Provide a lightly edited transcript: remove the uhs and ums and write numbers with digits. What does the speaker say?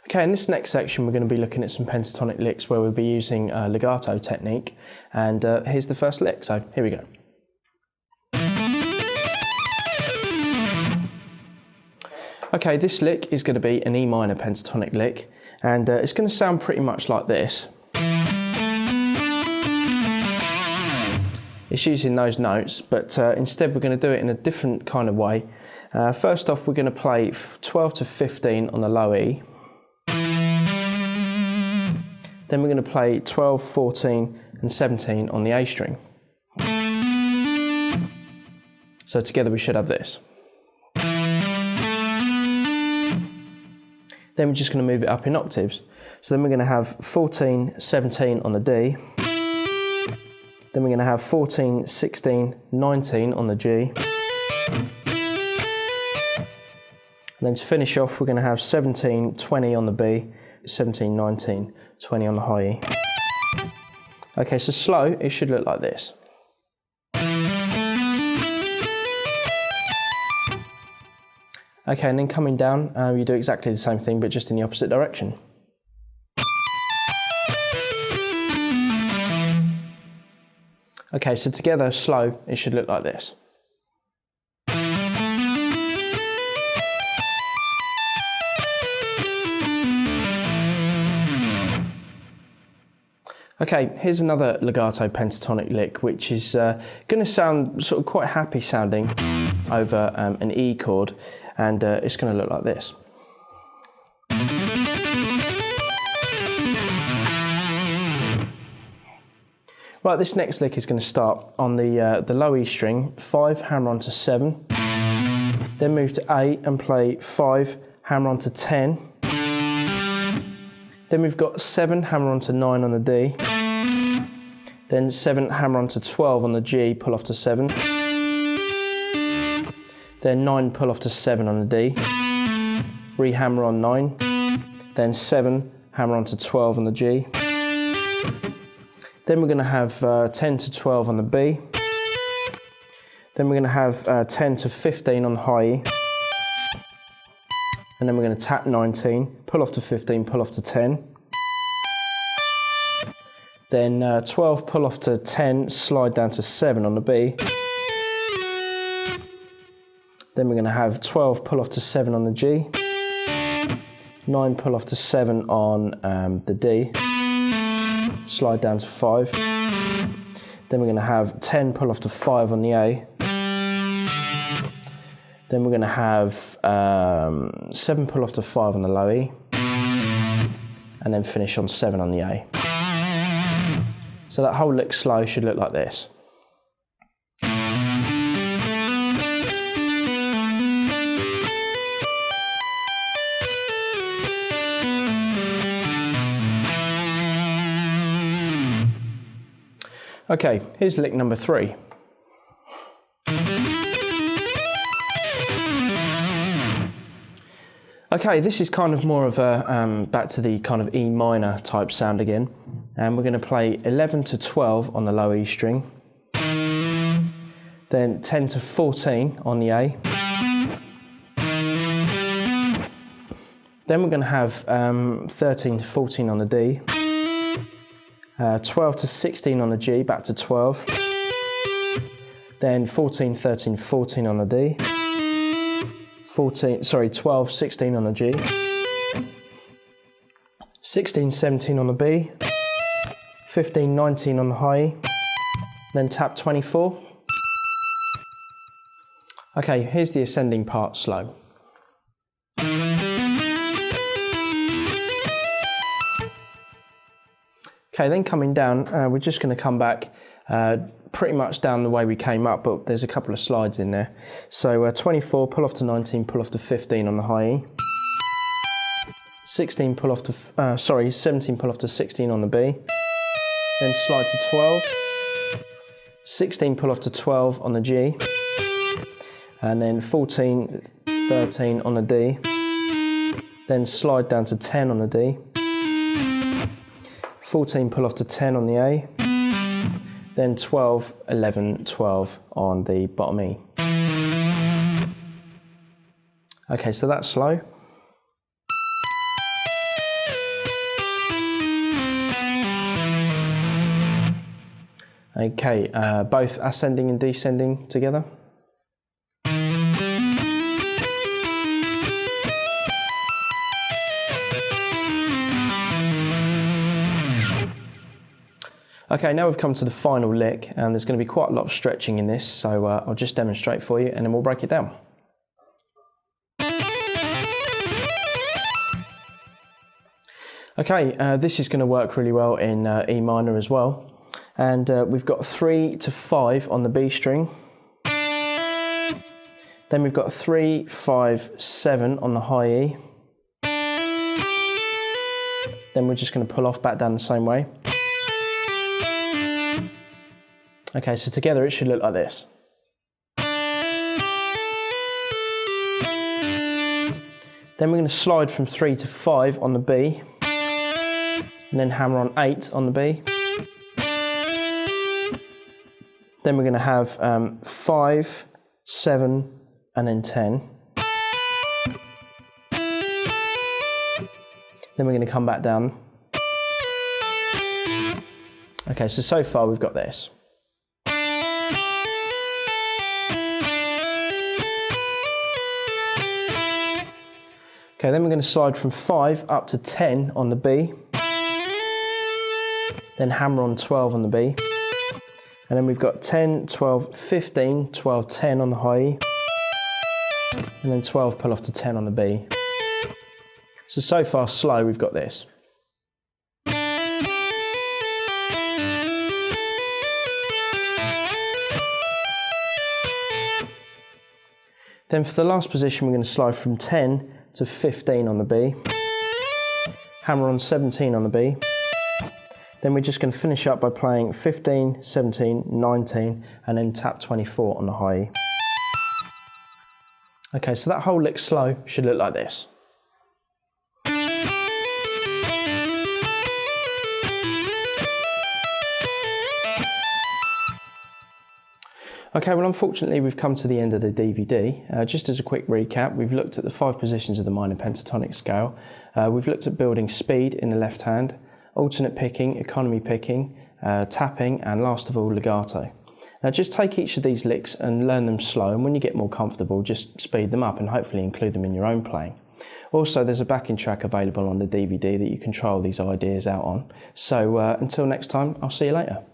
Okay, in this next section we're going to be looking at some pentatonic licks where we'll be using a legato technique, and here's the first lick, so here we go. Okay, this lick is going to be an E minor pentatonic lick, and it's going to sound pretty much like this. It's using those notes, but instead we're going to do it in a different kind of way. First off, we're going to play 12 to 15 on the low E. Then we're going to play 12, 14 and 17 on the A string. So together we should have this. Then we're just going to move it up in octaves. So then we're going to have 14, 17 on the D. Then we're going to have 14, 16, 19 on the G. And then to finish off, we're going to have 17, 20 on the B, 17, 19, 20 on the high E. Okay, so slow, it should look like this. Okay, and then coming down, you do exactly the same thing, but just in the opposite direction. Okay, so together, slow, it should look like this. Okay, here's another legato pentatonic lick, which is going to sound sort of quite happy sounding over an E chord, and it's going to look like this. Right, this next lick is going to start on the low E string, 5, hammer on to 7, then move to A and play 5, hammer on to 10, then we've got 7, hammer on to 9 on the D, then 7, hammer on to 12 on the G, pull off to 7, then 9, pull off to 7 on the D, re-hammer on 9, then 7, hammer on to 12 on the G, then we're going to have 10 to 12 on the B, then we're going to have 10 to 15 on the high E, and then we're going to tap 19, pull off to 15, pull off to 10, then 12, pull off to 10, slide down to 7 on the B, then we're going to have 12, pull off to 7 on the G, 9, pull off to 7 on the D, slide down to 5, then we're going to have 10, pull off to 5 on the A, then we're going to have 7, pull off to 5 on the low E, and then finish on 7 on the A. So that whole lick slow should look like this. Okay, here's lick number 3. Okay, this is kind of more of a back to the kind of E minor type sound again, and we're going to play 11 to 12 on the low E string, then 10 to 14 on the A, then we're going to have 13 to 14 on the D, 12 to 16 on the G, back to 12, then 14, 13, 14 on the D, 12, 16 on the G, 16, 17 on the B, 15, 19 on the high E, then tap 24. Okay, here's the ascending part slow. Okay, then coming down, we're just going to come back pretty much down the way we came up, but there's a couple of slides in there. So 24, pull off to 19, pull off to 15 on the high E. 17, pull off to 16 on the B. Then slide to 12. 16, pull off to 12 on the G. And then 14, 13 on the D. Then slide down to 10 on the D. 14, pull off to 10 on the A, then 12, 11, 12 on the bottom E. Okay, so that's slow. Okay, both ascending and descending together. Okay, now we've come to the final lick, and there's going to be quite a lot of stretching in this, so I'll just demonstrate for you and then we'll break it down. Okay, this is going to work really well in E minor as well, and we've got 3 to 5 on the B string, then we've got 3, 5, 7 on the high E, then we're just going to pull off back down the same way. Okay, so together it should look like this. Then we're going to slide from 3 to 5 on the B, and then hammer on 8 on the B. Then we're going to have 5, 7, and then 10. Then we're going to come back down. Okay, so far we've got this. Okay, then we're going to slide from 5 up to 10 on the B, then hammer on 12 on the B, and then we've got 10, 12, 15, 12, 10 on the high E, and then 12 pull off to 10 on the B. So far slow we've got this. Then for the last position we're going to slide from 10 to 15 on the B, hammer on 17 on the B, then we're just going to finish up by playing 15, 17, 19 and then tap 24 on the high E. Okay, so that whole lick slow should look like this. Okay, well unfortunately we've come to the end of the DVD. Just as a quick recap, we've looked at the 5 positions of the minor pentatonic scale. We've looked at building speed in the left hand, alternate picking, economy picking, tapping, and last of all legato. Now just take each of these licks and learn them slow, and when you get more comfortable just speed them up and hopefully include them in your own playing. Also there's a backing track available on the DVD that you can try all these ideas out on. So until next time, I'll see you later.